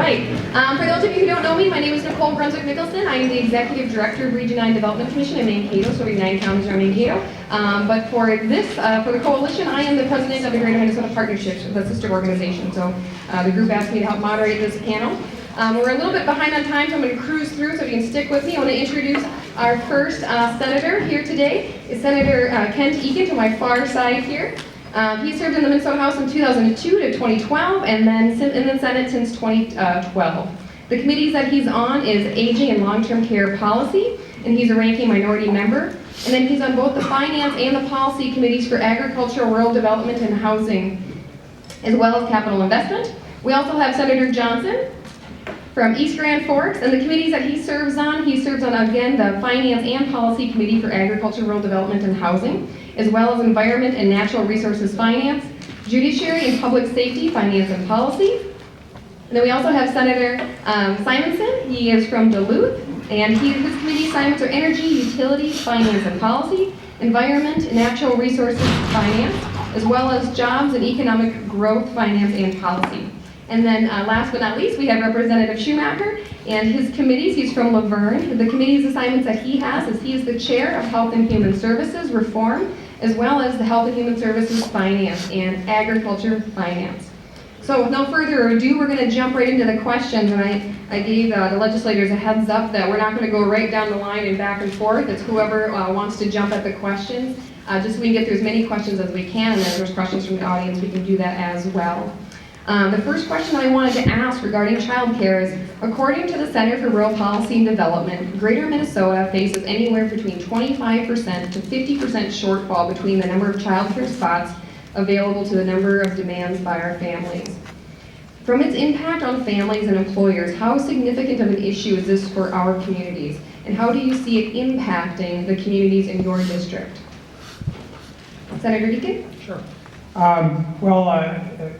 right. For those of you who don't know me, my name is Nicole Mickelson. I am the Executive Director of Region 9 Development Commission in Mankato, serving 9 counties around Mankato. But for the coalition, I am the president of the Greater Minnesota Partnerships, the sister organization. So the group asked me to help moderate this panel. We're a little bit behind on time, so I'm going to cruise through, so if you can stick with me. I want to introduce our first senator here today, is Senator Eken to my far side here. He served in the Minnesota House from 2002 to 2012, and then in the Senate since 2012. The committees that he's on is Aging and Long-Term Care Policy, and he's a ranking minority member. And then he's on both the Finance and the Policy Committees for Agriculture, Rural Development, and Housing, as well as Capital Investment. We also have Senator Johnson from East Grand Forks, and the committees that he serves on again, the Finance and Policy Committee for Agriculture, Rural Development, and Housing, as well as Environment and Natural Resources Finance, Judiciary and Public Safety, Finance and Policy. And then we also have Senator Simonson. He is from Duluth, and his committee assignments are Energy, Utilities, Finance and Policy, Environment, Natural Resources Finance, as well as Jobs and Economic Growth, Finance and Policy. And then last but not least, we have Representative Schomacker and his committees. He's from Laverne. The committee's assignments that he has is he is the chair of Health and Human Services Reform, as well as the Health and Human Services Finance and Agriculture Finance. So with no further ado, we're going to jump right into the questions. And I gave the legislators a heads up that we're not going to go right down the line and back and forth. It's whoever wants to jump at the questions, just so we can get through as many questions as we can. And if there's questions from the audience, we can do that as well. The first question I wanted to ask regarding childcare is, according to the Center for Rural Policy and Development, Greater Minnesota faces anywhere between 25% to 50% shortfall between the number of childcare spots available to the number of demands by our families. From its impact on families and employers, how significant of an issue is this for our communities? And how do you see it impacting the communities in your district? Senator Eken? Sure.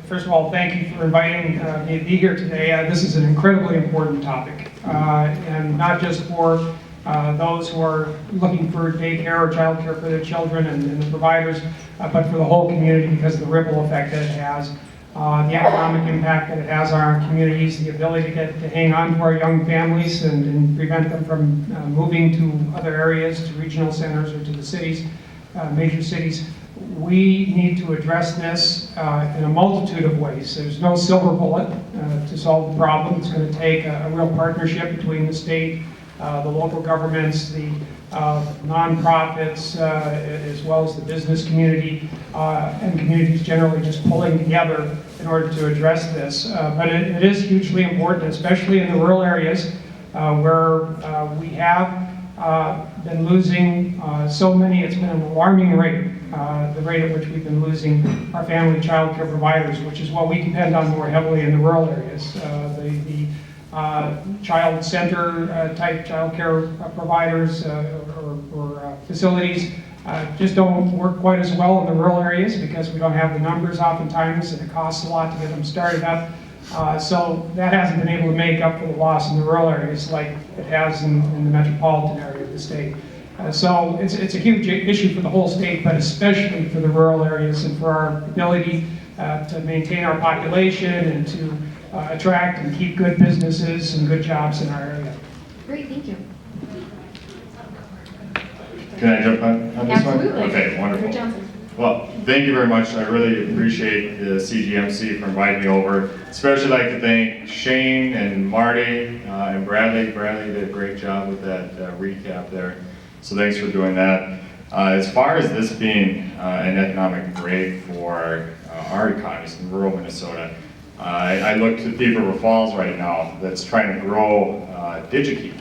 First of all, thank you for inviting me to be here today. This is an incredibly important topic, and not just for those who are looking for daycare or childcare for their children and the providers, but for the whole community because of the ripple effect that it has, the economic impact that it has on our communities, the ability to hang on to our young families and prevent them from moving to other areas, to regional centers or to the cities, major cities. We need to address this in a multitude of ways. There's no silver bullet to solve the problem. It's going to take a real partnership between the state, the local governments, the nonprofits, as well as the business community, and communities generally just pulling together in order to address this. But it is hugely important, especially in the rural areas where we have been losing so many. It's been an alarming rate. The rate at which we've been losing our family child care providers, which is what we depend on more heavily in the rural areas. The child center type child care providers or facilities just don't work quite as well in the rural areas because we don't have the numbers oftentimes, and it costs a lot to get them started up. So that hasn't been able to make up for the loss in the rural areas like it has in the metropolitan area of the state. So it's a huge issue for the whole state, but especially for the rural areas and for our ability to maintain our population and to attract and keep good businesses and good jobs in our area. Great, thank you. Can I jump on this one? Absolutely. Okay, wonderful. Senator Johnson. Well, thank you very much. I really appreciate the CGMC for inviting me over. Especially like to thank Shane and Marty and Bradley. Bradley did a great job with that recap there. So thanks for doing that. As far as this being an economic break for our economies in rural Minnesota, I look to Thief River Falls right now that's trying to grow DigiKey.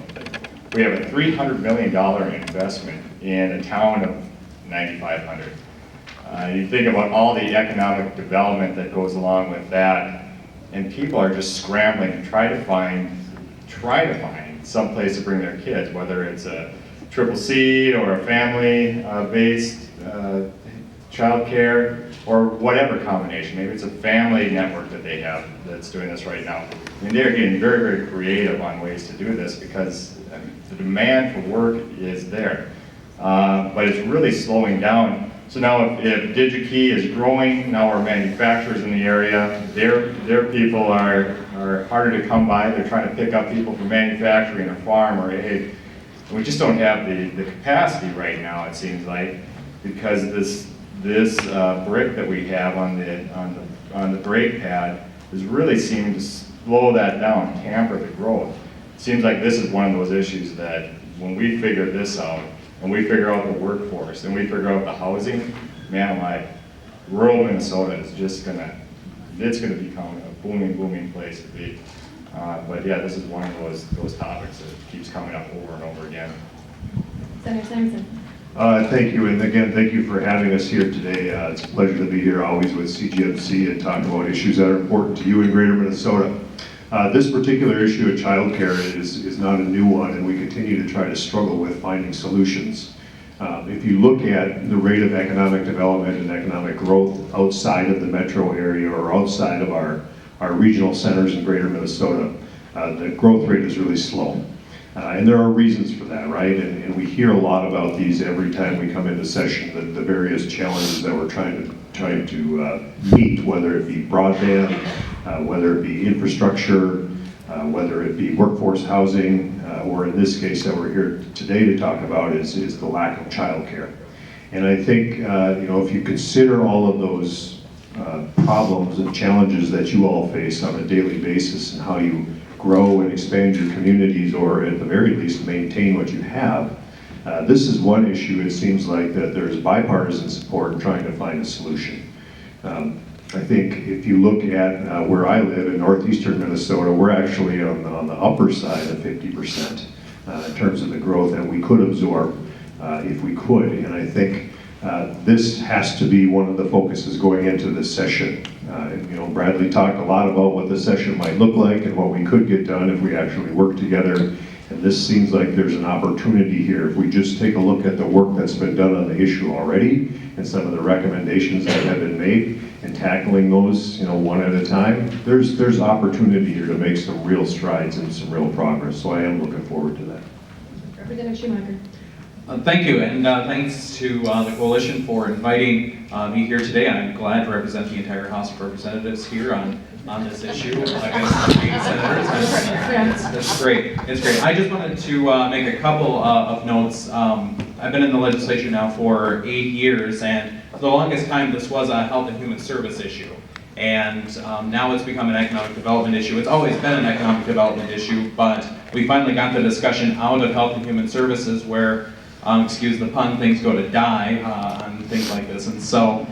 We have a $300 million investment in a town of 9,500. You think about all the economic development that goes along with that, and people are just scrambling to try to find some place to bring their kids, whether it's a triple C or a family-based child care or whatever combination. Maybe it's a family network that they have that's doing this right now. I mean, they're getting very, very creative on ways to do this because the demand for work is there. But it's really slowing down. So now if DigiKey is growing, now our manufacturers in the area, their people are are harder to come by. They're trying to pick up people from manufacturing or farm or ag. We just don't have the capacity right now, it seems like, because this brick that we have on the brake pad is really seeming to slow that down, hamper the growth. It seems like this is one of those issues that when we figure this out, and we figure out the workforce, and we figure out the housing, man, like, rural Minnesota is just it's gonna become a booming place to be. But yeah, this is one of those topics that keeps coming up over and over again. Senator Simonson. Thank you, and again, thank you for having us here today. It's a pleasure to be here always with CGMC and talk about issues that are important to you in Greater Minnesota. This particular issue of childcare is not a new one, and we continue to try to struggle with finding solutions. If you look at the rate of economic development and economic growth outside of the metro area or outside of our regional centers in Greater Minnesota, the growth rate is really slow. And there are reasons for that, right? And we hear a lot about these every time we come into session, the various challenges that we're trying to meet, whether it be broadband, whether it be infrastructure, whether it be workforce housing, or in this case that we're here today to talk about is the lack of childcare. And I think, if you consider all of those problems and challenges that you all face on a daily basis and how you grow and expand your communities, or at the very least maintain what you have, this is one issue it seems like that there's bipartisan support in trying to find a solution. I think if you look at where I live in northeastern Minnesota, we're actually on the upper side of 50% in terms of the growth that we could absorb if we could. And I think this has to be one of the focuses going into this session. Bradley talked a lot about what the session might look like and what we could get done if we actually work together. And this seems like there's an opportunity here. If we just take a look at the work that's been done on the issue already and some of the recommendations that have been made and tackling those, one at a time, there's opportunity here to make some real strides and some real progress. So I am looking forward to that. Representative Schomacker. Thank you, and thanks to the Coalition for inviting me here today. I'm glad to represent the entire House of Representatives here on this issue against the senators. That's great. It's great. I just wanted to make a couple of notes. I've been in the legislature now for 8 years, and for the longest time this was a health and human service issue. And now it's become an economic development issue. It's always been an economic development issue, but we finally got the discussion out of health and human services where, excuse the pun, things go to die on things like this. And so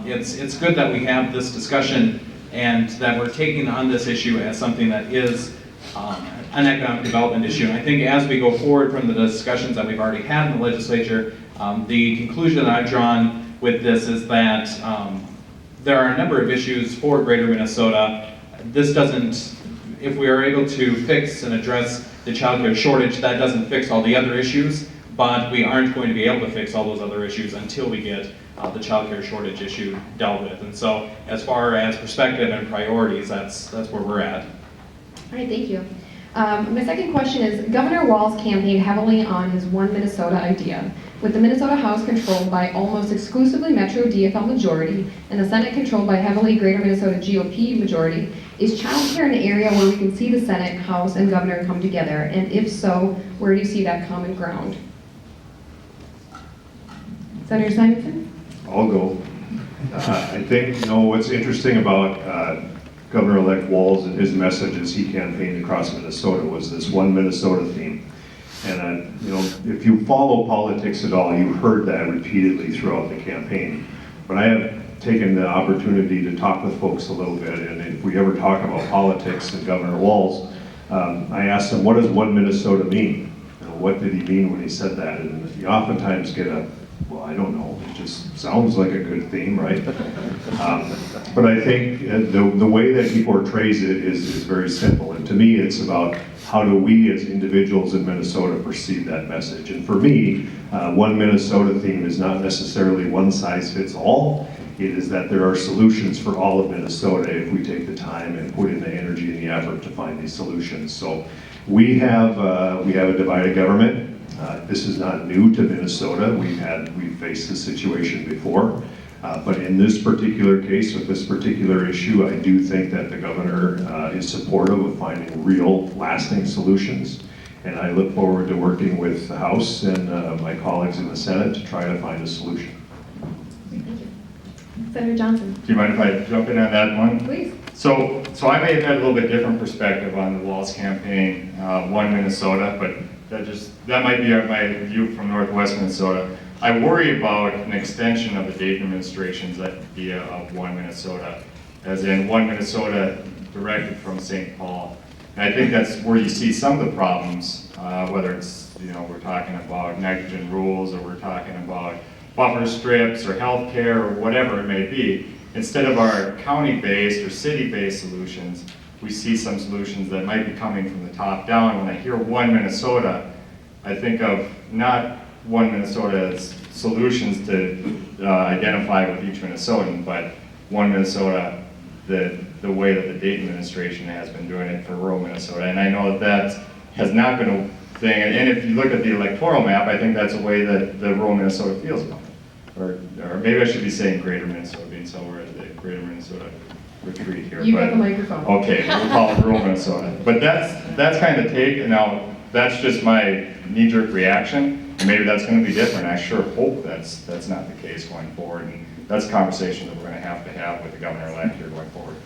it's good that we have this discussion and that we're taking on this issue as something that is an economic development issue. And I think as we go forward from the discussions that we've already had in the legislature, the conclusion that I've drawn with this is that there are a number of issues for Greater Minnesota. This doesn't, if we are able to fix and address the childcare shortage, that doesn't fix all the other issues, but we aren't going to be able to fix all those other issues until we get the childcare shortage issue dealt with. And so as far as perspective and priorities, that's where we're at. All right, thank you. My second question is, Governor Walz campaigned heavily on his One Minnesota idea. With the Minnesota House controlled by almost exclusively Metro DFL majority and the Senate controlled by heavily Greater Minnesota GOP majority, is childcare an area where we can see the Senate, House, and Governor come together? And if so, where do you see that common ground? Senator Simonson? I'll go. I think, what's interesting about Governor-elect Walz and his message as he campaigned across Minnesota was this One Minnesota theme. And if you follow politics at all, you've heard that repeatedly throughout the campaign. But I have taken the opportunity to talk with folks a little bit, and if we ever talk about politics and Governor Walz, I asked him, what does One Minnesota mean? What did he mean when he said that? And you oftentimes get well, I don't know, it just sounds like a good theme, right? But I think the way that he portrays it is very simple. And to me, it's about how do we as individuals in Minnesota perceive that message. And for me, One Minnesota theme is not necessarily one size fits all. It is that there are solutions for all of Minnesota if we take the time and put in the energy and the effort to find these solutions. So we have a divided government. This is not new to Minnesota. We've faced this situation before. But in this particular case, with this particular issue, I do think that the governor is supportive of finding real, lasting solutions. And I look forward to working with the House and my colleagues in the Senate to try to find a solution. Thank you. Senator Johnson, Do you mind if I jump in on that one? please. So I may have had a little bit different perspective on the Walls campaign, One Minnesota, but that might be my view from Northwest Minnesota. I worry about an extension of the Dayton administration's idea of One Minnesota, as in One Minnesota directed from St. Paul. And I think that's where you see some of the problems, whether it's, we're talking about nitrogen rules, or we're talking about buffer strips, or healthcare, or whatever it may be. Instead of our county-based or city-based solutions, we see some solutions that might be coming from the top down. When I hear One Minnesota, I think of not One Minnesota's solutions to identify with each Minnesotan, but One Minnesota, the way that the Dayton administration has been doing it for rural Minnesota. And I know that has not been a thing, and if you look at the electoral map, I think that's a way that the rural Minnesota feels about it. Or maybe I should be saying Greater Minnesota, being so we're at the Greater Minnesota retreat here. You got the microphone. Okay, we'll call it rural Minnesota. But that's kind of the take. Now, that's just my knee-jerk reaction, and maybe that's going to be different. I sure hope that's not the case going forward, and that's a conversation that we're going to have with the governor-elect here going forward.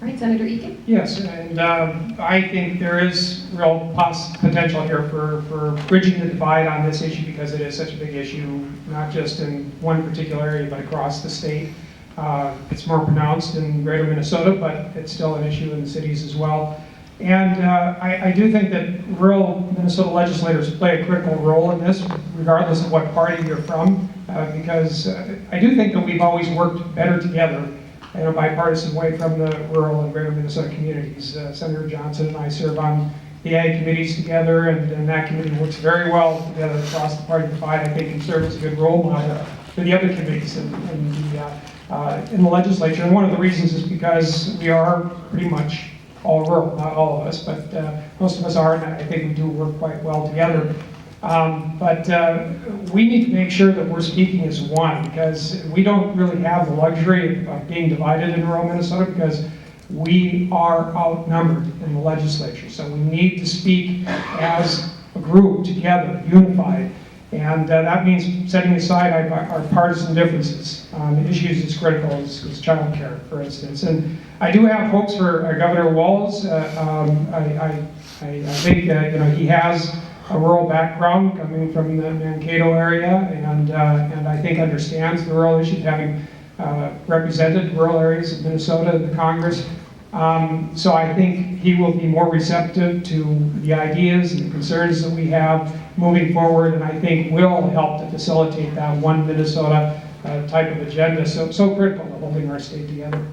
All right, Senator Eken. Yes, and I think there is real potential here for bridging the divide on this issue, because it is such a big issue, not just in one particular area, but across the state. It's more pronounced in Greater Minnesota, but it's still an issue in the cities as well. And I do think that rural Minnesota legislators play a critical role in this, regardless of what party you're from, because I do think that we've always worked better together in a bipartisan way from the rural and Greater Minnesota communities. Senator Johnson and I serve on the Ag committees together, and that committee works very well together across the party divide. I think can serve as a good role model for the other committees in the legislature. And one of the reasons is because we are pretty much all rural, not all of us, but most of us are, and I think we do work quite well together. But we need to make sure that we're speaking as one, because we don't really have the luxury of being divided in rural Minnesota, because we are outnumbered in the legislature. So we need to speak as a group together, unified. And that means setting aside our partisan differences on issues as critical as child care, for instance. And I do have hopes for Governor Walz. I think he has a rural background, coming from the Mankato area, and I think understands the rural issues, having represented rural areas of Minnesota in the Congress. So I think he will be more receptive to the ideas and the concerns that we have moving forward, and I think will help to facilitate that One Minnesota type of agenda, so critical to holding our state together.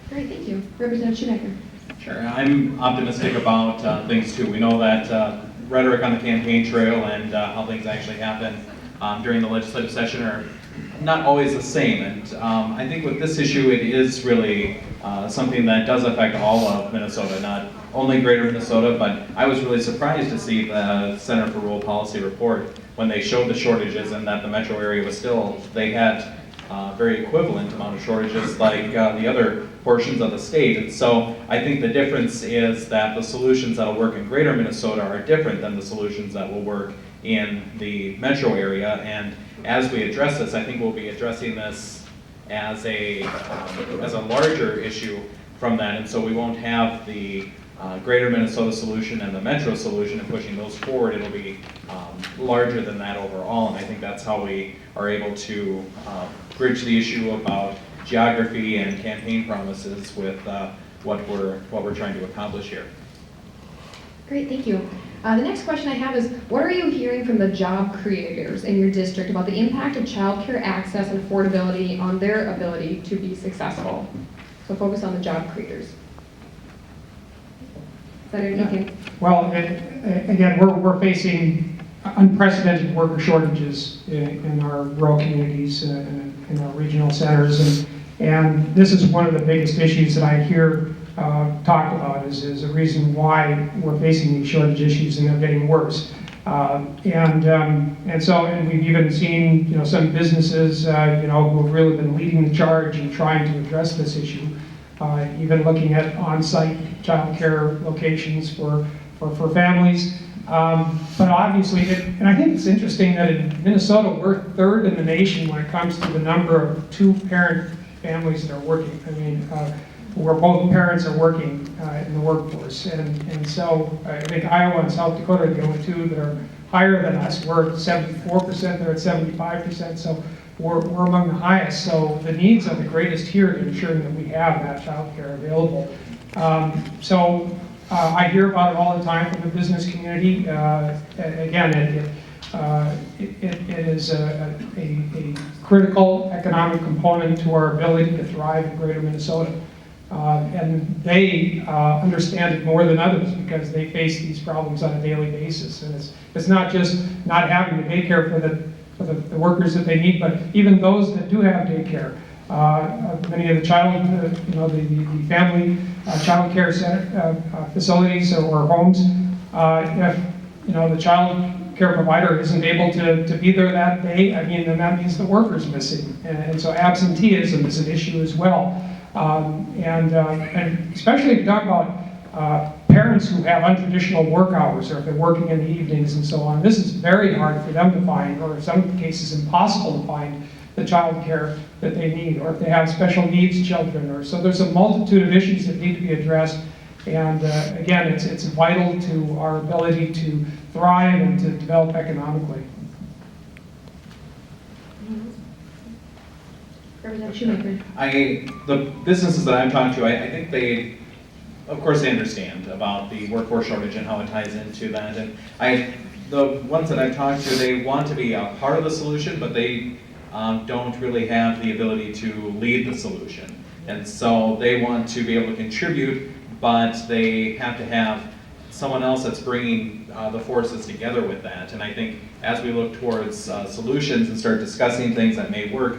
Great, thank you. Representative Schomacker. Sure, I'm optimistic about things too. We know that rhetoric on the campaign trail and how things actually happen during the legislative session are not always the same. And I think with this issue, it is really something that does affect all of Minnesota, not only Greater Minnesota, but I was really surprised to see the Center for Rural Policy report when they showed the shortages, and that the metro area was still, they had very equivalent amount of shortages like the other portions of the state. And so I think the difference is that the solutions that will work in Greater Minnesota are different than the solutions that will work in the metro area. And as we address this, I think we'll be addressing this as a larger issue from that. And so we won't have the Greater Minnesota solution and the metro solution and pushing those forward. It'll be larger than that overall. And I think that's how we are able to bridge the issue about geography and campaign promises with what we're trying to accomplish here. Great, thank you. The next question I have is, what are you hearing from the job creators in your district about the impact of childcare access and affordability on their ability to be successful? So focus on the job creators. Senator Eken. Well, again, we're facing unprecedented worker shortages in our rural communities, in our regional centers, and this is one of the biggest issues that I hear talked about is a reason why we're facing these shortage issues, and they're getting worse. And we've even seen, some businesses, who have really been leading the charge in trying to address this issue, even looking at on-site childcare locations for families. But obviously, and I think it's interesting that in Minnesota, we're third in the nation when it comes to the number of two-parent families that are working. I mean, where both parents are working in the workforce. And so I think Iowa and South Dakota are the only two that are higher than us. We're at 74%, they're at 75%, so we're among the highest. So the needs are the greatest here in ensuring that we have that child care available. I hear about it all the time from the business community. Again, it is a critical economic component to our ability to thrive in greater Minnesota. And they understand it more than others because they face these problems on a daily basis. And it's not just not having the daycare for the workers that they need, but even those that do have daycare. Many of the the family child care facilities or homes, if the child care provider isn't able to be there that day, then that means the worker's missing. And so absenteeism is an issue as well. And especially if you talk about parents who have untraditional work hours, or if they're working in the evenings and so on, this is very hard for them to find, or in some cases impossible to find the child care that they need, or if they have special needs children, so there's a multitude of issues that need to be addressed. And again, it's vital to our ability to thrive and to develop economically. Representative Schomacker. The businesses that I've talked to, I think they, of course, they understand about the workforce shortage and how it ties into that. And the ones that I've talked to, they want to be a part of the solution, but they don't really have the ability to lead the solution. And so they want to be able to contribute, but they have to have someone else that's bringing the forces together with that. And I think as we look towards solutions and start discussing things that may work,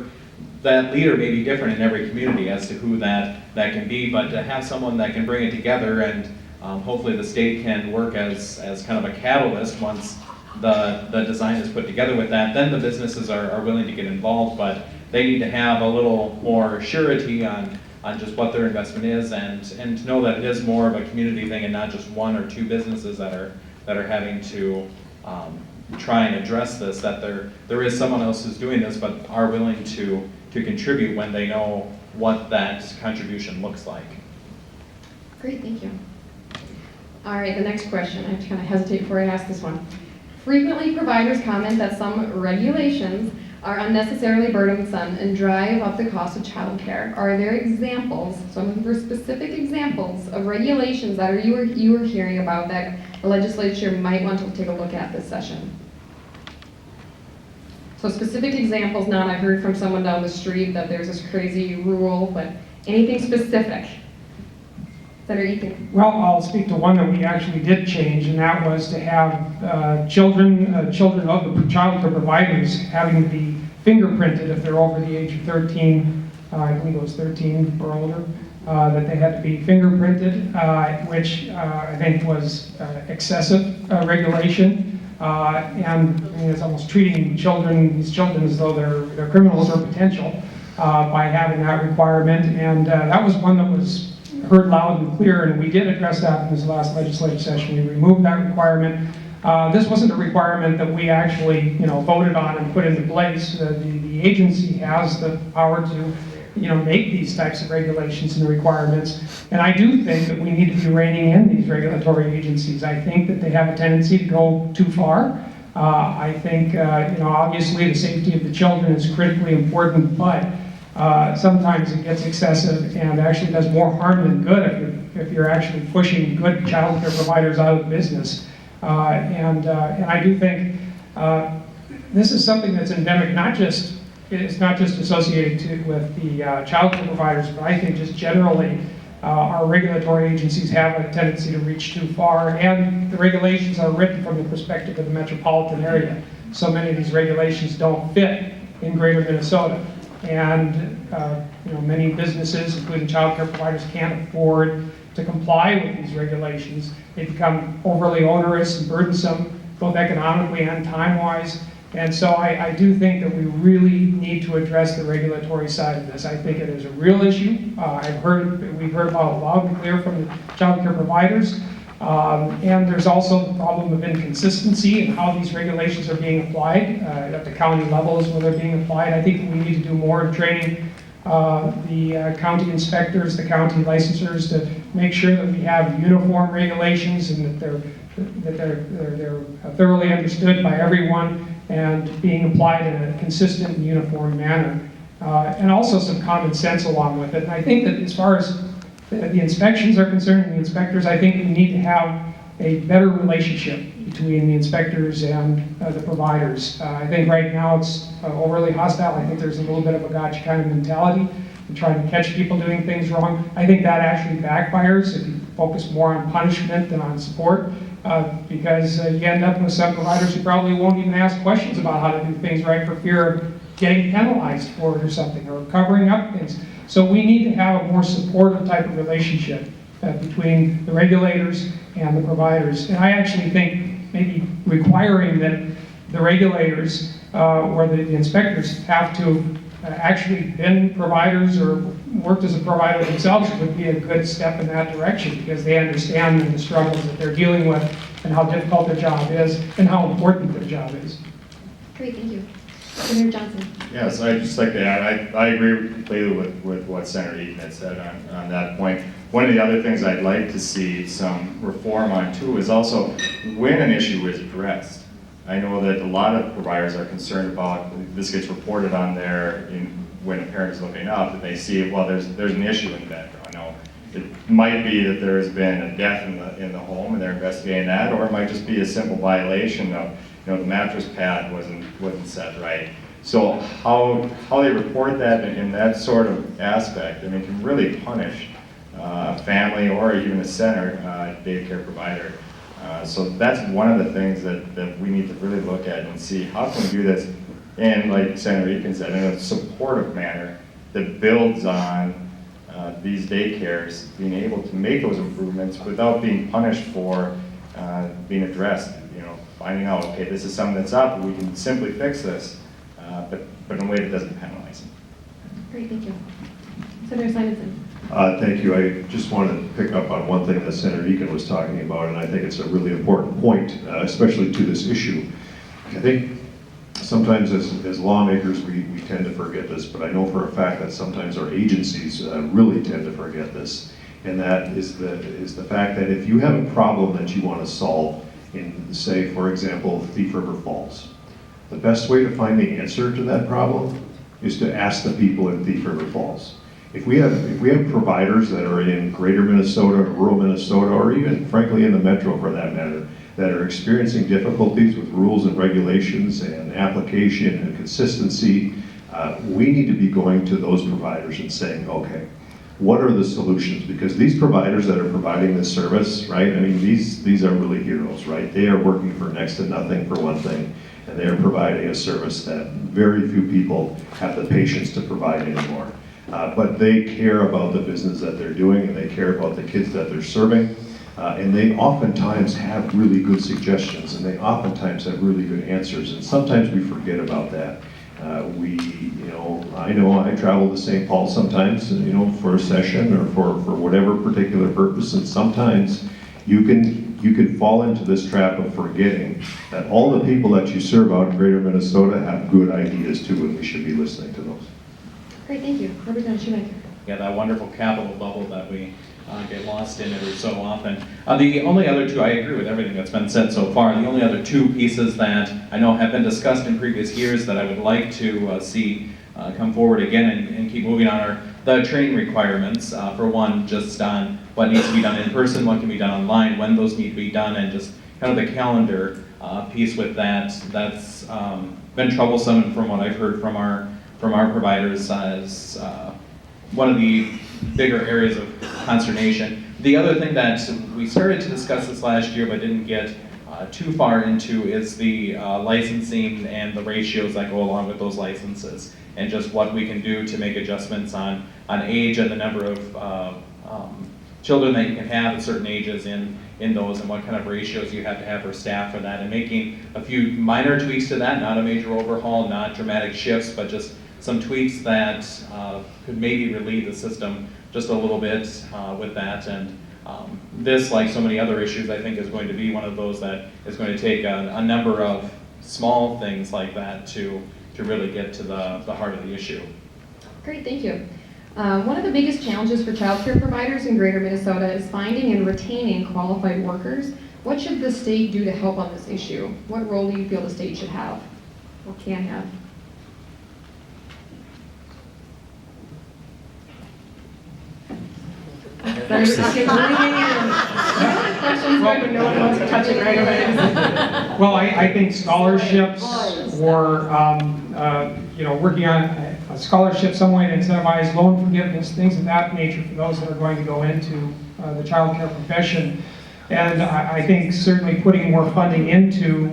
that leader may be different in every community as to who that can be, but to have someone that can bring it together, and hopefully the state can work as kind of a catalyst once the design is put together with that, then the businesses are willing to get involved, but they need to have a little more surety on just what their investment is, and to know that it is more of a community thing and not just one or two businesses that are having to try and address this, that there is someone else who's doing this but are willing to contribute when they know what that contribution looks like. Great, thank you. All right, the next question. I have to kind of hesitate before I ask this one. Frequently, providers comment that some regulations are unnecessarily burdensome and drive up the cost of childcare. Are there examples, so I'm looking for specific examples of regulations that you are hearing about that the legislature might want to take a look at this session? So specific examples, not I heard from someone down the street that there's this crazy rule, but anything specific? Senator Eken. Well, I'll speak to one that we actually did change, and that was to have children of the child care providers having to be fingerprinted if they're over the age of 13. I believe it was 13 or older, that they had to be fingerprinted, which I think was excessive regulation. And it's almost treating these children as though they're criminals or potential by having that requirement. And that was one that was heard loud and clear, and we did address that in this last legislative session. We removed that requirement. This wasn't a requirement that we actually, voted on and put into place. The agency has the power to, make these types of regulations and requirements. And I do think that we need to be reining in these regulatory agencies. I think that they have a tendency to go too far. I think, obviously the safety of the children is critically important, but sometimes it gets excessive and actually does more harm than good if you're actually pushing good child care providers out of business. And I do think this is something that's endemic, it's not just associated with the child care providers, but I think just generally our regulatory agencies have a tendency to reach too far, and the regulations are written from the perspective of the metropolitan area. So many of these regulations don't fit in greater Minnesota. And many businesses, including child care providers, can't afford to comply with these regulations. They become overly onerous and burdensome both economically and time-wise. And so I do think that we really need to address the regulatory side of this. I think it is a real issue. We've heard about it loud and clear from the child care providers. And there's also the problem of inconsistency in how these regulations are being applied at the county levels where they're being applied. I think we need to do more in training the county inspectors, the county licensors, to make sure that we have uniform regulations and that they're thoroughly understood by everyone and being applied in a consistent and uniform manner. And also some common sense along with it. And I think that as far as the inspections are concerned and the inspectors, I think we need to have a better relationship between the inspectors and the providers. I think right now it's overly hostile. I think there's a little bit of a gotcha kind of mentality and trying to catch people doing things wrong. I think that actually backfires if you focus more on punishment than on support, because you end up with some providers who probably won't even ask questions about how to do things right for fear of getting penalized for it or something, or covering up things. So we need to have a more supportive type of relationship between the regulators and the providers. And I actually think maybe requiring that the regulators or the inspectors have to actually been providers or worked as a provider themselves would be a good step in that direction, because they understand the struggles that they're dealing with and how difficult their job is and how important their job is. Great, thank you. Senator Johnson. Yes, I'd just like to add, I agree completely with what Senator Eken had said on that point. One of the other things I'd like to see some reform on too is also when an issue is addressed. I know that a lot of providers are concerned about this gets reported on there when a parent is looking up and they see, well, there's an issue in the background. Now, it might be that there has been a death in the home and they're investigating that, or it might just be a simple violation of, the mattress pad wasn't set right. So how they report that in that sort of aspect, can really punish a family or even a center daycare provider. So that's one of the things that we need to really look at and see how can we do this in, like Senator Eken said, in a supportive manner that builds on these daycares being able to make those improvements without being punished for being addressed. Finding out, okay, this is something that's up, we can simply fix this, but in a way that doesn't penalize them. Great, thank you. Senator Simonson. Thank you. I just wanted to pick up on one thing that Senator Eken was talking about, and I think it's a really important point, especially to this issue. I think sometimes as lawmakers we tend to forget this, but I know for a fact that sometimes our agencies really tend to forget this, and that is the fact that if you have a problem that you want to solve in, say, for example, Thief River Falls, the best way to find the answer to that problem is to ask the people in Thief River Falls. If we have providers that are in greater Minnesota, or rural Minnesota, or even frankly in the metro for that matter, that are experiencing difficulties with rules and regulations and application and consistency, we need to be going to those providers and saying, okay, what are the solutions? Because these providers that are providing this service, right, these are really heroes, right? They are working for next to nothing, for one thing, and they are providing a service that very few people have the patience to provide anymore. But they care about the business that they're doing, and they care about the kids that they're serving, and they oftentimes have really good suggestions, and they oftentimes have really good answers, and sometimes we forget about that. I know I travel to St. Paul sometimes, for a session or for whatever particular purpose, and sometimes you can fall into this trap of forgetting that all the people that you serve out in greater Minnesota have good ideas too, and we should be listening to those. Great, thank you. Representative Schomacker. Yeah, that wonderful capital bubble that we get lost in every so often. The only other two, I agree with everything that's been said so far. The only other two pieces that I know have been discussed in previous years that I would like to see come forward again and keep moving on are the training requirements. For one, just on what needs to be done in person, what can be done online, when those need to be done, and just kind of the calendar piece with that. That's been troublesome from what I've heard from our providers as one of the bigger areas of consternation. The other thing that we started to discuss this last year but didn't get too far into is the licensing and the ratios that go along with those licenses, and just what we can do to make adjustments on age and the number of children that you can have at certain ages in in those and what kind of ratios you have to have for staff for that, and making a few minor tweaks to that, not a major overhaul, not dramatic shifts, but just some tweaks that could maybe relieve the system just a little bit with that. And this, like so many other issues, I think is going to be one of those that is going to take a number of small things like that to really get to the heart of the issue. Great, thank you. One of the biggest challenges for childcare providers in Greater Minnesota is finding and retaining qualified workers. What should the state do to help on this issue? What role do you feel the state should have or can have? Questions, but no one wants to touch it right away. Well, I think scholarships or, working on a scholarship, some way to incentivize loan forgiveness, things of that nature for those that are going to go into the child care profession. And I think certainly putting more funding into,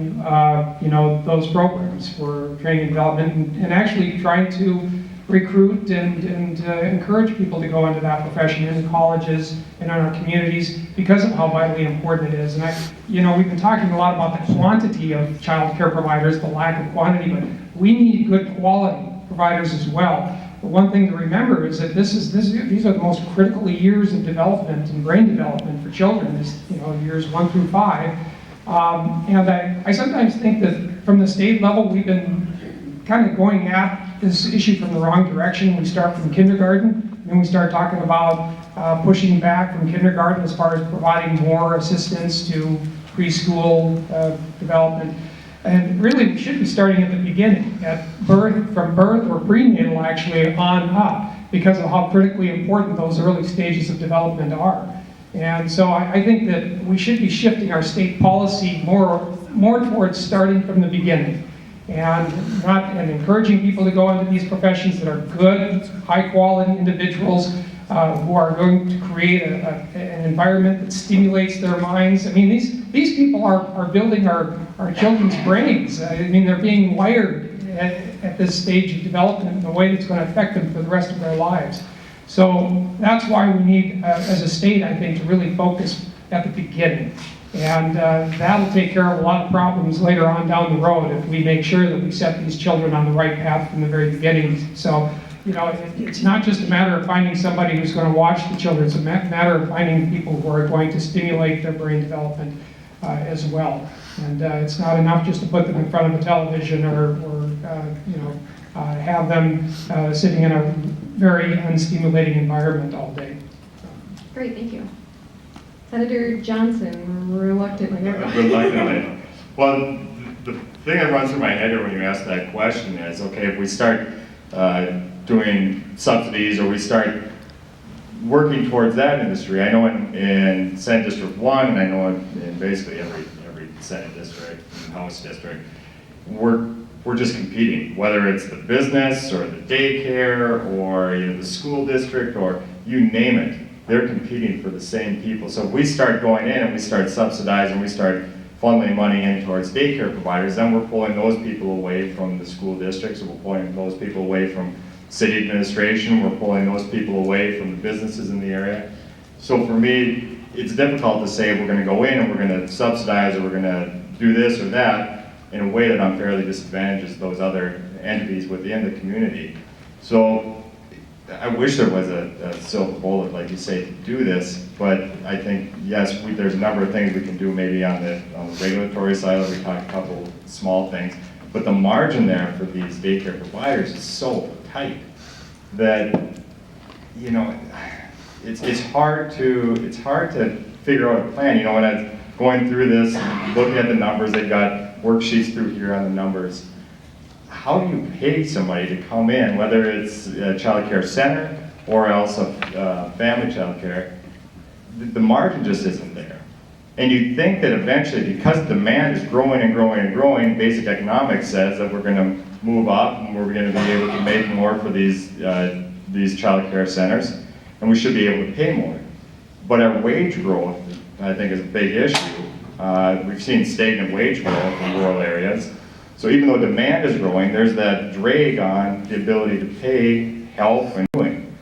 those programs for training and development and actually trying to recruit and encourage people to go into that profession in colleges and in our communities because of how vitally important it is. And we've been talking a lot about the quantity of child care providers, the lack of quantity, but we need good quality providers as well. But one thing to remember is that these are the most critical years of development and brain development for children, years 1 through 5. And I sometimes think that from the state level, we've been kind of going at this issue from the wrong direction. We start from kindergarten, and then we start talking about pushing back from kindergarten as far as providing more assistance to preschool development. And really, we should be starting at the beginning, from birth or prenatal actually on up, because of how critically important those early stages of development are. And so I think that we should be shifting our state policy more towards starting from the beginning. And encouraging people to go into these professions that are good, high-quality individuals who are going to create an environment that stimulates their minds. I mean, these people are building our children's brains. I mean, they're being wired at this stage of development in a way that's going to affect them for the rest of their lives. So that's why we need, as a state, I think, to really focus at the beginning. And that'll take care of a lot of problems later on down the road if we make sure that we set these children on the right path from the very beginning. So, it's not just a matter of finding somebody who's going to watch the children. It's a matter of finding people who are going to stimulate their brain development as well. And it's not enough just to put them in front of a television or have them sitting in a very unstimulating environment all day. Great, thank you. Senator Johnson, reluctantly. Reluctantly. Well, the thing that runs through my head here when you ask that question is, okay, if we start doing subsidies or we start working towards that industry, I know in Senate District 1, and I know in basically every Senate district and House district, we're just competing, whether it's the business or the daycare or the school district or you name it. They're competing for the same people. So if we start going in and we start subsidizing, we start funneling money in towards daycare providers, then we're pulling those people away from the school districts, we're pulling those people away from city administration, we're pulling those people away from the businesses in the area. So for me, it's difficult to say we're going to go in and we're going to subsidize or we're going to do this or that in a way that unfairly disadvantages those other entities within the community. So I wish there was a silver bullet, like you say, to do this, but I think, yes, there's a number of things we can do maybe on the regulatory side. We talked a couple small things, but the margin there for these daycare providers is so tight that, it's hard to figure out a plan. When I was going through this, looking at the numbers, they've got worksheets through here on the numbers. How do you pay somebody to come in, whether it's a child care center or else a family child care? The margin just isn't there. And you'd think that eventually, because demand is growing and growing and growing, basic economics says that we're going to move up and we're going to be able to make more for these child care centers, and we should be able to pay more. But our wage growth, I think, is a big issue. We've seen stagnant wage growth in rural areas. So even though demand is growing, there's that drag on the ability to pay, help, and doing.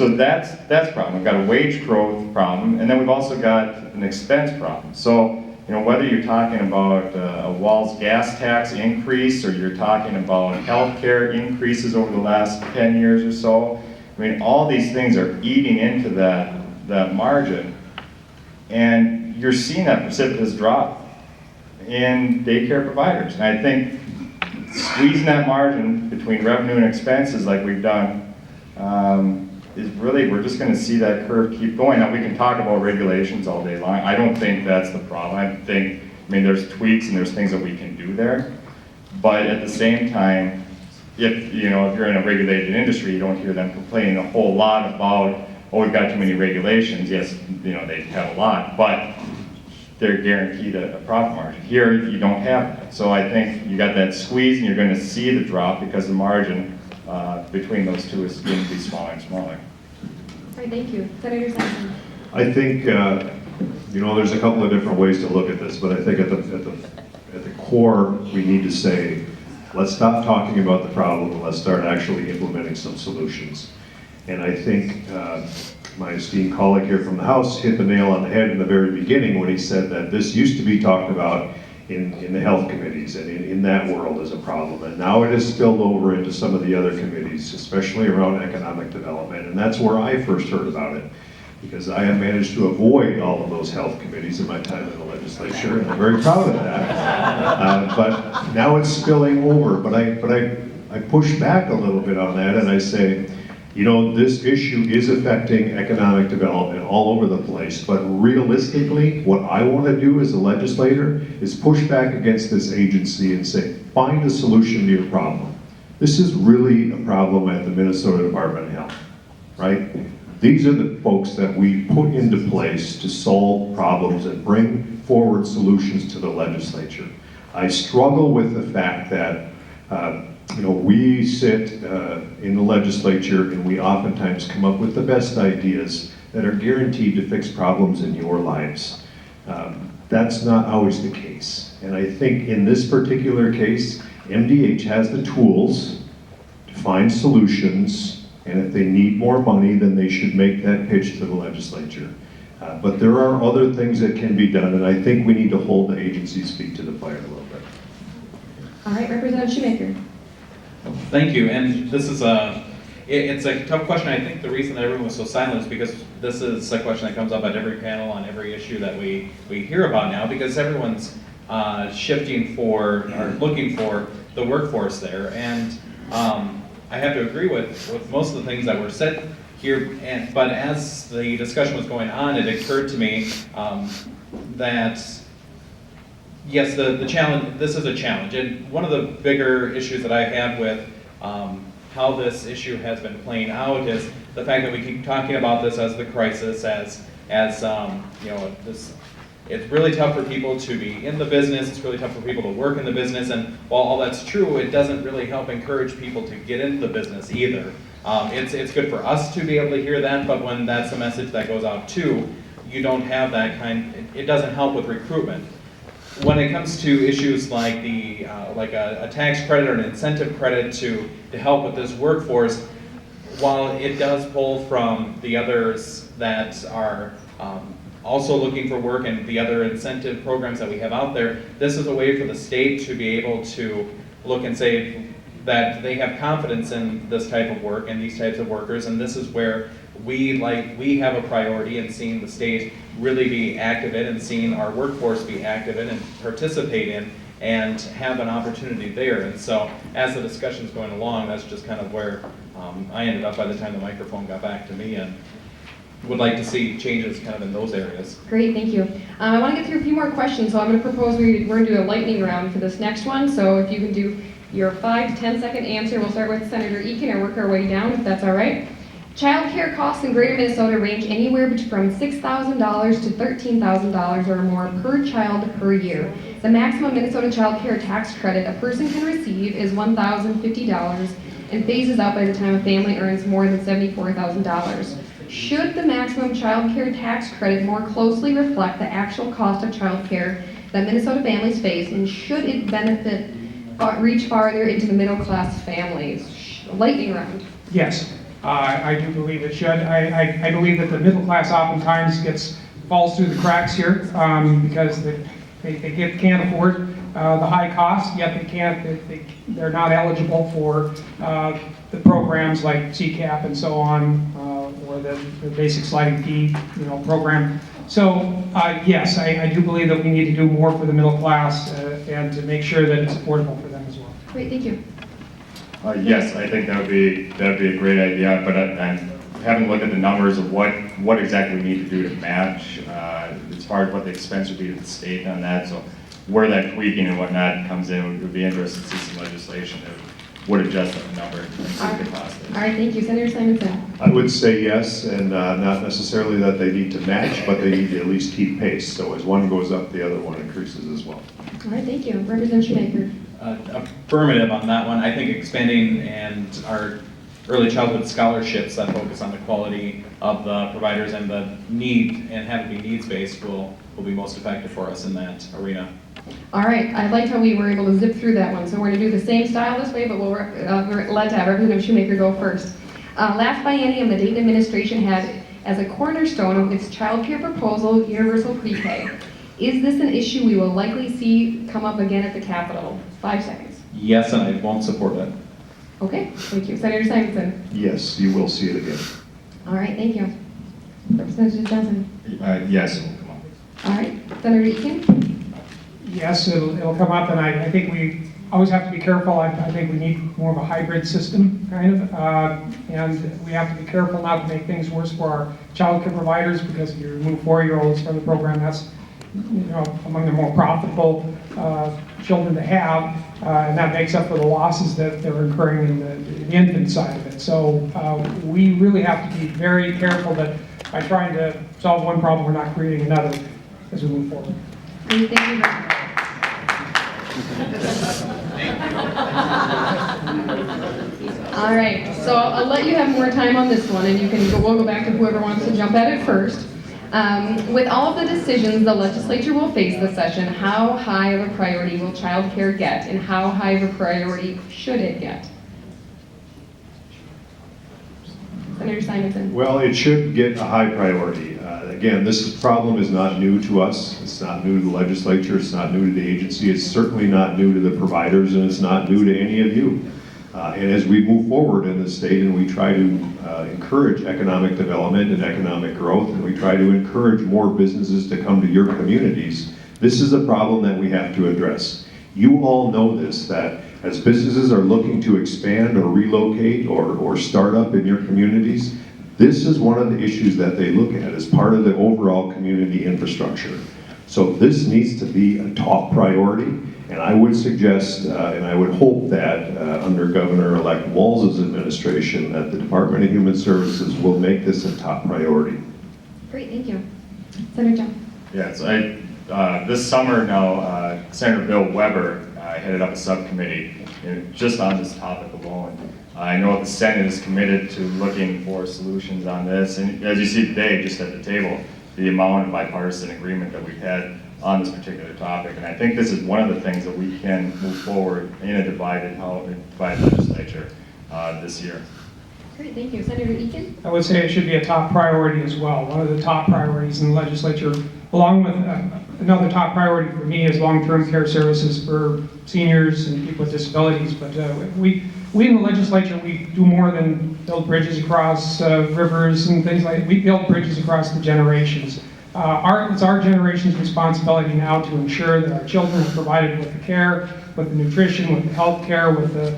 So that's a problem. We've got a wage growth problem, and then we've also got an expense problem. So, whether you're talking about a Walls gas tax increase, or you're talking about healthcare increases over the last 10 years or so, I mean, all these things are eating into that margin, and you're seeing that precipitous drop in daycare providers. And I think squeezing that margin between revenue and expenses like we've done is really, we're just going to see that curve keep going. Now, we can talk about regulations all day long. I don't think that's the problem. I mean, there's tweaks and there's things that we can do there. But at the same time, if you're in a regulated industry, you don't hear them complaining a whole lot about, oh, we've got too many regulations. Yes, they have a lot, but they're guaranteed a profit margin. Here, you don't have that. So I think you got that squeeze, and you're going to see the drop because the margin between those two is going to be smaller and smaller. All right, thank you. Senator Simonson. I think, there's a couple of different ways to look at this, but I think at the core, we need to say, let's stop talking about the problem and let's start actually implementing some solutions. And I think my esteemed colleague here from the House hit the nail on the head in the very beginning when he said that this used to be talked about in the health committees and in that world as a problem. And now it has spilled over into some of the other committees, especially around economic development. And that's where I first heard about it, because I have managed to avoid all of those health committees in my time in the legislature, and I'm very proud of that. But now it's spilling over. But I push back a little bit on that, and I say, this issue is affecting economic development all over the place, but realistically, what I want to do as a legislator is push back against this agency and say, find a solution to your problem. This is really a problem at the Minnesota Department of Health, right? These are the folks that we put into place to solve problems and bring forward solutions to the legislature. I struggle with the fact that we sit in the legislature and we oftentimes come up with the best ideas that are guaranteed to fix problems in your lives. That's not always the case. And I think in this particular case, MDH has the tools to find solutions, and if they need more money, then they should make that pitch to the legislature. But there are other things that can be done, and I think we need to hold the agency's feet to the fire a little bit. All right, Representative Schomacker. Thank you, and this is it's a tough question. I think the reason that everyone was so silent is because this is a question that comes up at every panel on every issue that we hear about now, because everyone's shifting for, or looking for the workforce there, and I have to agree with most of the things that were said here, but as the discussion was going on, it occurred to me that yes, the challenge, this is a challenge, and one of the bigger issues that I have with how this issue has been playing out is the fact that we keep talking about this as the crisis, as this. It's really tough for people to be in the business, it's really tough for people to work in the business, and while all that's true, it doesn't really help encourage people to get into the business either. It's good for us to be able to hear that, but when that's a message that goes out too, you don't have that it doesn't help with recruitment. When it comes to issues like a tax credit or an incentive credit to help with this workforce, while it does pull from the others that are also looking for work and the other incentive programs that we have out there, this is a way for the state to be able to look and say that they have confidence in this type of work and these types of workers, and this is where we have a priority in seeing the state really be active in and seeing our workforce be active in and participate in and have an opportunity there. And so as the discussion's going along, that's just kind of where I ended up by the time the microphone got back to me, and would like to see changes kind of in those areas. Great, thank you. I want to get through a few more questions, so I'm going to propose we're going to do a lightning round for this next one. So if you can do your 5 to 10 second answer, we'll start with Senator Eken and work our way down, if that's all right. Child care costs in Greater Minnesota range anywhere from $6,000 to $13,000 or more per child per year. The maximum Minnesota child care tax credit a person can receive is $1,050 and phases out by the time a family earns more than $74,000. Should the maximum child care tax credit more closely reflect the actual cost of child care that Minnesota families face, and should it benefit reach farther into the middle class families? Lightning round. Yes. I do believe it should. I believe that the middle class oftentimes falls through the cracks here because they can't afford the high cost, yet they're not eligible for the programs like CCAP and so on, or the basic sliding fee, program. So yes, I do believe that we need to do more for the middle class and to make sure that it's affordable for them as well. Great, thank you. Yes, I think that would be a great idea, but I haven't looked at the numbers of what exactly we need to do to match as far as what the expense would be to the state on that. So where that tweaking and whatnot comes in, it would be interesting to see some legislation that would adjust that number and see what the cost is. All right, thank you. Senator Simonson. I would say yes, and not necessarily that they need to match, but they need to at least keep pace. So as one goes up, the other one increases as well. All right, thank you. Representative Schomacker. Affirmative on that one. I think expanding and our early childhood scholarships that focus on the quality of the providers and the need and have it be needs-based will be most effective for us in that arena. All right, I liked how we were able to zip through that one. So we're going to do the same style this way, but we're glad to have Representative Schomacker go first. Last biennium, the Dayton administration had as a cornerstone of its child care proposal, universal pre-K. Is this an issue we will likely see come up again at the Capitol? 5 seconds. Yes, and I won't support it. Okay, thank you. Senator Simonson. Yes, you will see it again. All right, thank you. Representative Johnson. Yes, it will come up. All right, Senator Eken. Yes, it'll come up, and I think we always have to be careful. I think we need more of a hybrid system, kind of, and we have to be careful not to make things worse for our child care providers, because if you remove 4-year-olds from the program, that's among the more profitable children to have, and that makes up for the losses that they're incurring in the infant side of it. So we really have to be very careful that by trying to solve one problem, we're not creating another as we move forward. Thank you very much. All right, so I'll let you have more time on this one, and we'll go back to whoever wants to jump at it first. With all of the decisions the legislature will face this session, how high of a priority will child care get, and how high of a priority should it get? Senator Simonson. Well, it should get a high priority. Again, this problem is not new to us. It's not new to the legislature. It's not new to the agency. It's certainly not new to the providers, and it's not new to any of you. And as we move forward in the state and we try to encourage economic development and economic growth, and we try to encourage more businesses to come to your communities, this is a problem that we have to address. You all know this, that as businesses are looking to expand or relocate or start up in your communities, this is one of the issues that they look at as part of the overall community infrastructure. So this needs to be a top priority, and I would suggest, and I would hope that under Governor-elect Walz's administration, that the Department of Human Services will make this a top priority. Great, thank you. Senator John. Yes, this summer now, Senator Bill Weber headed up a subcommittee just on this topic alone. I know the Senate is committed to looking for solutions on this, and as you see today, just at the table, the amount of bipartisan agreement that we've had on this particular topic, and I think this is one of the things that we can move forward in a divided legislature this year. Great, thank you. Senator Eken. I would say it should be a top priority as well. One of the top priorities in the legislature, along with another top priority for me, is long-term care services for seniors and people with disabilities. But we in the legislature, we do more than build bridges across rivers and things like that. We build bridges across the generations. It's our generation's responsibility now to ensure that our children are provided with the care, with the nutrition, with the health care, with the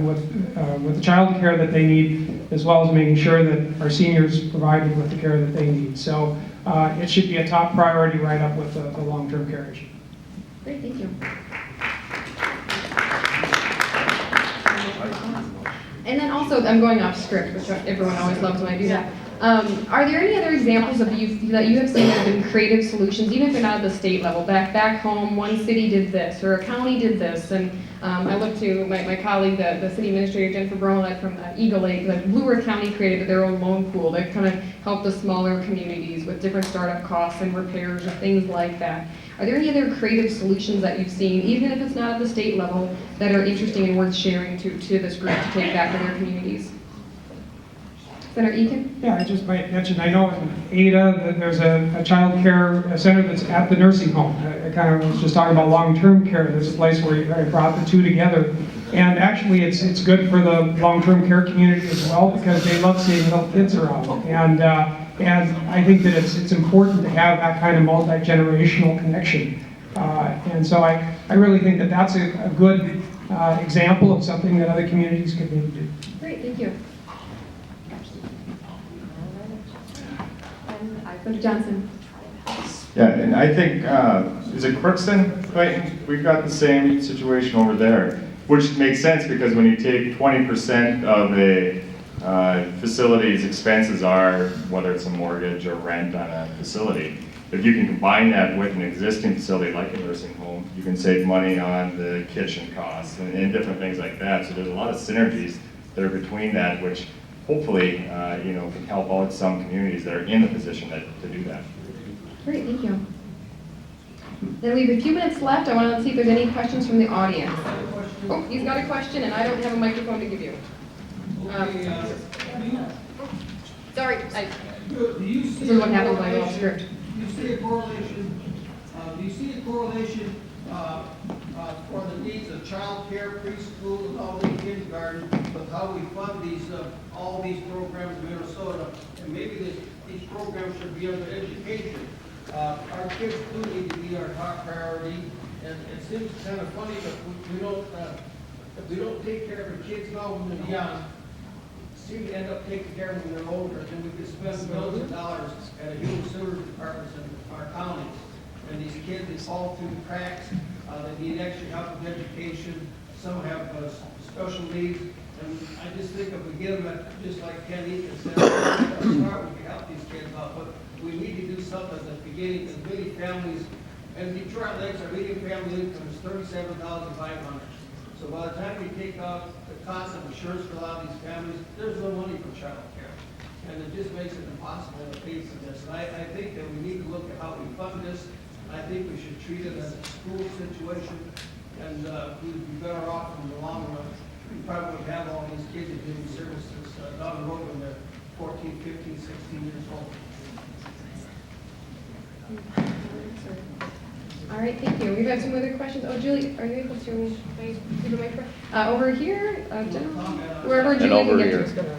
with the child care that they need, as well as making sure that our seniors are provided with the care that they need. So it should be a top priority right up with the long-term care issue. Great, thank you. And then also, I'm going off script, which everyone always loves when I do that. Are there any other examples that you have seen that have been creative solutions, even if they're not at the state level? Back home, one city did this, or a county did this, and I look to my colleague, the city administrator, Jennifer Bromlett from Eagle Lake, that Blue Earth County created their own loan pool that kind of helped the smaller communities with different startup costs and repairs and things like that. Are there any other creative solutions that you've seen, even if it's not at the state level, that are interesting and worth sharing to this group to take back to their communities? Senator Eken? Yeah, I just might mention, I know in Ada that there's a child care center that's at the nursing home. I kind of was just talking about long-term care. There's a place where I brought the two together. And actually, it's good for the long-term care community as well because they love seeing little kids around. And I think that it's important to have that kind of multi-generational connection. And so I really think that that's a good example of something that other communities could maybe do. Great, thank you. Senator Johnson? Yeah, and I think, is it Crookston, Clayton? We've got the same situation over there, which makes sense because when you take 20% of a facility's expenses are, whether it's a mortgage or rent on a facility, if you can combine that with an existing facility like a nursing home, you can save money on the kitchen costs and different things like that. So there's a lot of synergies that are between that, which hopefully, can help out some communities that are in the position to do that. Great, thank you. Then we have a few minutes left. I want to see if there's any questions from the audience. Oh, he's got a question, and I don't have a microphone to give you. Sorry, this is what happens when I go off script. Do you see a correlation for the needs of child care, preschool, and all the kindergarten with how we fund these, all these programs in Minnesota? And maybe these programs should be under education. Our kids do need to be our top priority, and it seems kind of funny that if we don't take care of the kids now when they're young, seem to end up taking care of them when they're older, then we could spend millions of dollars at a human service departments in our counties. And these kids, they fall through the cracks, they need extra help with education, some have special needs, and I just think if we get them, just like Ken Eken said, start, we can help these kids out, but we need to do something at the beginning, because many families, and Detroit Lakes, our median family income is $37,500. So by the time you take out the cost of insurance for a lot of these families, there's no money for child care. And it just makes it impossible in the face of this. And I think that we need to look at how we fund this. I think we should treat it as a school situation, and we'd be better off in the long run. We probably would have all these kids doing services down the road when they're 14, 15, 16 years old. All right, thank you. We've got some other questions. Oh, Julie, are you able to give the microphone? Over here, wherever Julie can get to.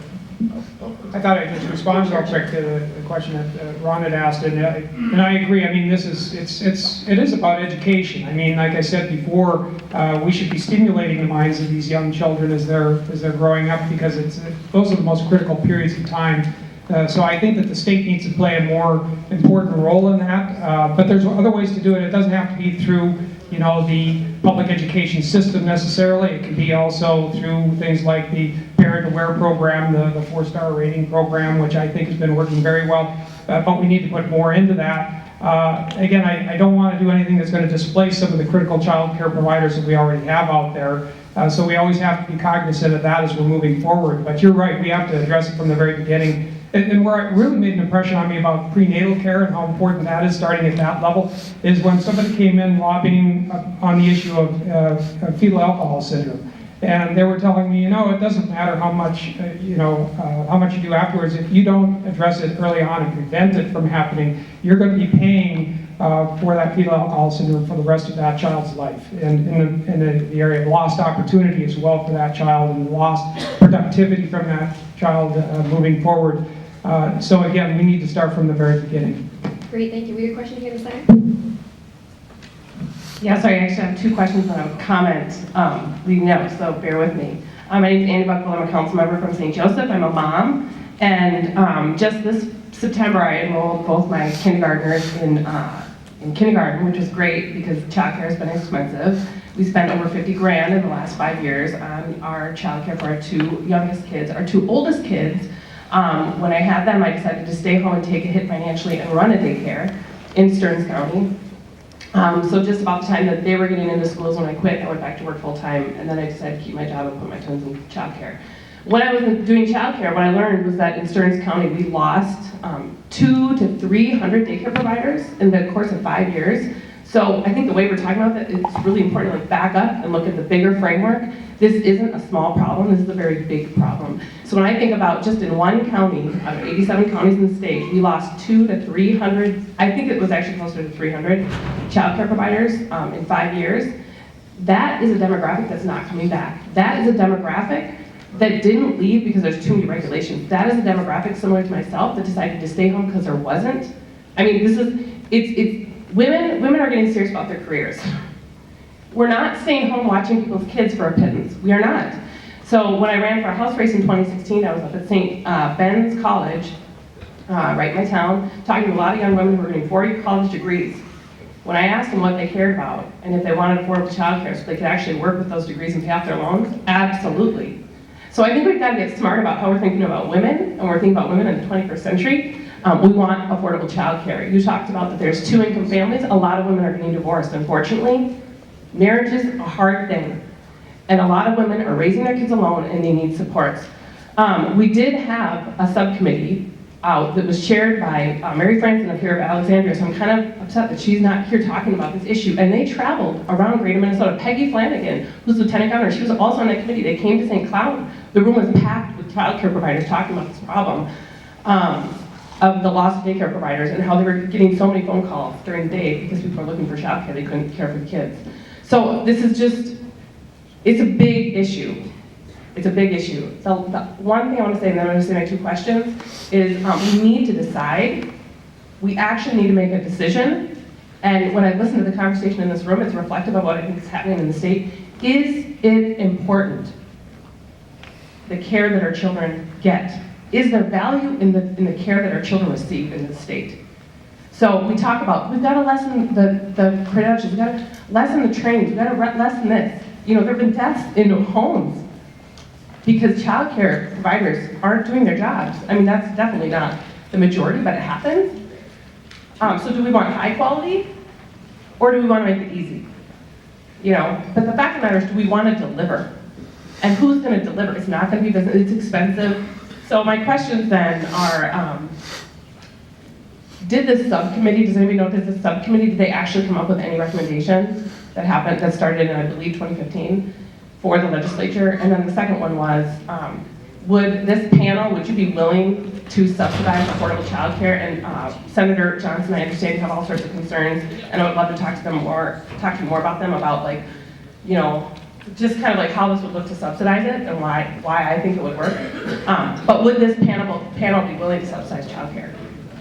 I thought I'd just respond real quick to the question that Ron had asked, and I agree. I mean, it is about education. I mean, like I said before, we should be stimulating the minds of these young children as they're growing up, because those are the most critical periods of time. So I think that the state needs to play a more important role in that. But there's other ways to do it. It doesn't have to be through, the public education system necessarily. It can be also through things like the Parent Aware program, the 4-star rating program, which I think has been working very well. But we need to put more into that. Again, I don't want to do anything that's going to displace some of the critical child care providers that we already have out there. So we always have to be cognizant of that as we're moving forward. But you're right, we have to address it from the very beginning. And where it really made an impression on me about prenatal care and how important that is, starting at that level, is when somebody came in lobbying on the issue of fetal alcohol syndrome. And they were telling me, it doesn't matter how much, how much you do afterwards. If you don't address it early on and prevent it from happening, you're going to be paying for that fetal alcohol syndrome for the rest of that child's life. And in the area of lost opportunity as well for that child, and lost productivity from that child moving forward. So again, we need to start from the very beginning. Great, thank you. We have a question here in the center. Yeah, sorry, I actually have two questions and a comment leading up, so bear with me. My name is Annie Buckle. I'm a council member from St. Joseph. I'm a mom, and just this September I enrolled both my kindergartners in kindergarten, which was great because childcare has been expensive. We spent over $50,000 in the last 5 years on our childcare for our two oldest kids. When I had them, I decided to stay home and take a hit financially and run a daycare in Stearns County. So just about the time that they were getting into schools when I quit, I went back to work full time, and then I decided to keep my job and put my tons in childcare. When I was doing childcare, what I learned was that in Stearns County, we lost 200 to 300 daycare providers in the course of 5 years. So I think the way we're talking about that, it's really important to like back up and look at the bigger framework. This isn't a small problem, this is a very big problem. So when I think about just in one county, out of 87 counties in the state, we lost 200 to 300, I think it was actually closer to 300 childcare providers in 5 years. That is a demographic that's not coming back. That is a demographic that didn't leave because there's too many regulations. That is a demographic similar to myself that decided to stay home because there wasn't. I mean, women are getting serious about their careers. We're not staying home watching people's kids for a pittance. We are not. So when I ran for a House race in 2016, I was up at St. Ben's College, right in my town, talking to a lot of young women who were getting 4 college degrees. When I asked them what they cared about and if they wanted affordable childcare so they could actually work with those degrees and pay off their loans, absolutely. So I think we've got to get smart about how we're thinking about women, and we're thinking about women in the 21st century. We want affordable childcare. You talked about that there's 2-income families. A lot of women are getting divorced, unfortunately. Marriage is a hard thing, and a lot of women are raising their kids alone and they need supports. We did have a subcommittee out that was chaired by Mary Franson up here of Alexandria, so I'm kind of upset that she's not here talking about this issue. And they traveled around greater Minnesota. Peggy Flanagan, who's lieutenant governor, she was also on that committee. They came to St. Cloud. The room was packed with childcare providers talking about this problem of the loss of daycare providers and how they were getting so many phone calls during the day because people were looking for childcare. They couldn't care for the kids. So this is just, it's a big issue. It's a big issue. So the one thing I want to say, and then I'm going to say my 2 questions, is we need to decide. We actually need to make a decision. And when I listen to the conversation in this room, it's reflective of what I think is happening in the state. Is it important, the care that our children get? Is there value in the care that our children receive in the state? So we talk about, we've got to lessen the credentials, we've got to lessen the trainings, we've got to lessen this. You know, there have been deaths in homes because childcare providers aren't doing their jobs. I mean, that's definitely not the majority, but it happens. So do we want high quality, or do we want to make it easy? You know, but the fact of the matter is, do we want to deliver? And who's going to deliver? It's not going to be business, it's expensive. So my questions then are, did this subcommittee, does anybody know, did this subcommittee, did they actually come up with any recommendations that started in, I believe, 2015 for the legislature? And then the second one was, would this panel, would you be willing to subsidize affordable childcare? And Senator Johnson, I understand you have all sorts of concerns, and I would love to talk to you more about them, about like, you know, just kind of like how this would look to subsidize it and why I think it would work. But would this panel be willing to subsidize childcare?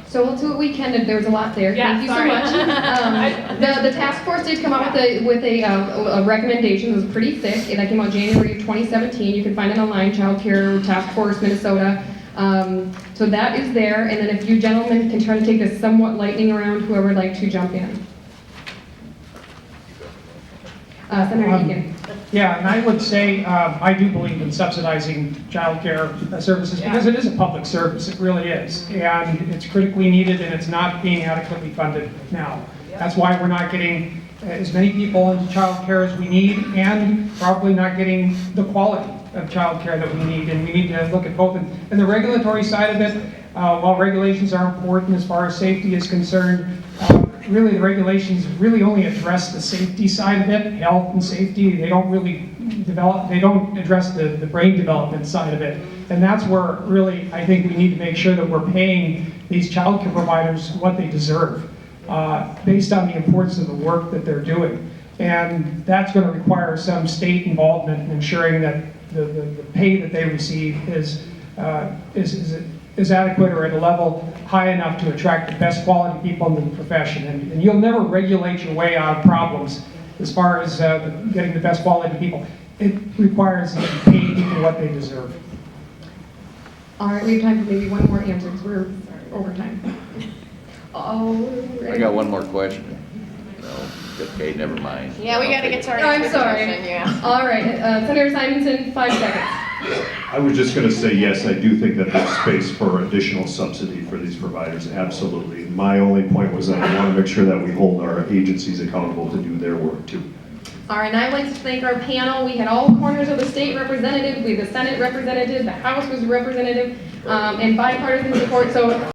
So we'll do what we can. There was a lot there. Yeah, Thank you sorry. so much. The task force did come out with a recommendation. It was pretty thick. That came out January of 2017. You can find it online, Child Care Task Force Minnesota. So that is there. And then if you gentlemen can try to take this somewhat lightning around, whoever would like to jump in. Senator Eken. Yeah, and I would say I do believe in subsidizing childcare services because it is a public service. It really is, and it's critically needed, and it's not being adequately funded now. That's why we're not getting as many people into childcare as we need, and probably not getting the quality of childcare that we need. And we need to look at both. And the regulatory side of it, while regulations are important as far as safety is concerned, really the regulations really only address the safety side of it, health and safety. They don't really don't address the brain development side of it. And that's where really I think we need to make sure that we're paying these child care providers what they deserve based on the importance of the work that they're doing. And that's going to require some state involvement in ensuring that the pay that they receive is adequate or at a level high enough to attract the best quality people in the profession. And you'll never regulate your way out of problems as far as getting the best quality people. It requires that you pay people what they deserve. All right, we have time for maybe one more answer because we're over time. I got one more question. No, okay, never mind. Yeah, we got to get to our I'm next sorry. discussion, yeah. All right, Senator Simonson, 5 seconds. I was just going to say, yes, I do think that there's space for additional subsidy for these providers, absolutely. My only point was that I want to make sure that we hold our agencies accountable to do their work too. All right, and I'd like to thank our panel. We had all corners of the state represented. We had the Senate representative, the House was representative, and bipartisan support. So